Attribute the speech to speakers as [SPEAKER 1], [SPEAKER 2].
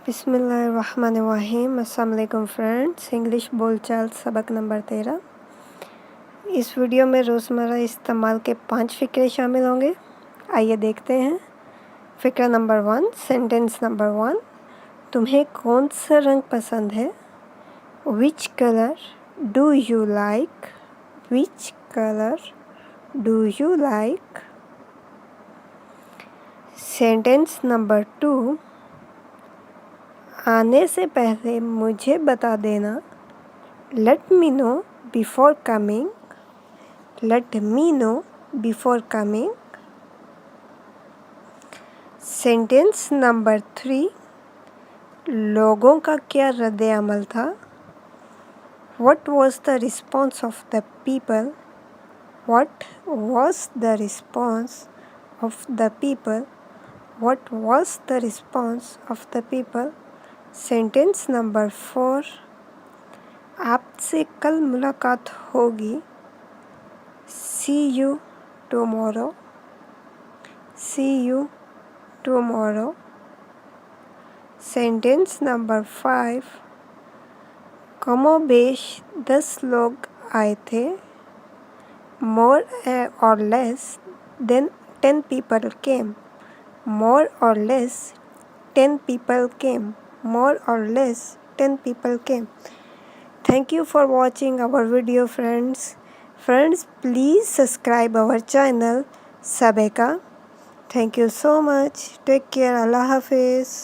[SPEAKER 1] बिस्मिल्लाहिर्रहमानिर्रहीम। अस्सलाम वालेकुम फ्रेंड्स। इंग्लिश बोलचाल सबक नंबर 13। इस वीडियो में रोज़मर्रा इस्तेमाल के 5 फ़िक्रे शामिल होंगे। आइए देखते हैं। फ़िक्रा नंबर 1, सेंटेंस नंबर 1। तुम्हें कौन सा रंग पसंद है? Which colour do you like? Which colour do you like? Sentence number 2। आने से पहले मुझे बता देना। Let me know before coming. Let me know before coming. Sentence number 3। लोगों का क्या रद्द अमल था? What was the response of the people? What was the response of the people? What was the response of the people? Sentence number 4। आपसे कल मुलाकात होगी। See you tomorrow. See you tomorrow. Sentence number 5। कमोबेश 10 लोग आए थे। More or less than 10 people came. More or less 10 people came. More or less 10 people came. Thank you for watching our video, friends. Friends, please subscribe our channel Sabeka. Thank you so much. Take care. Allah Hafiz.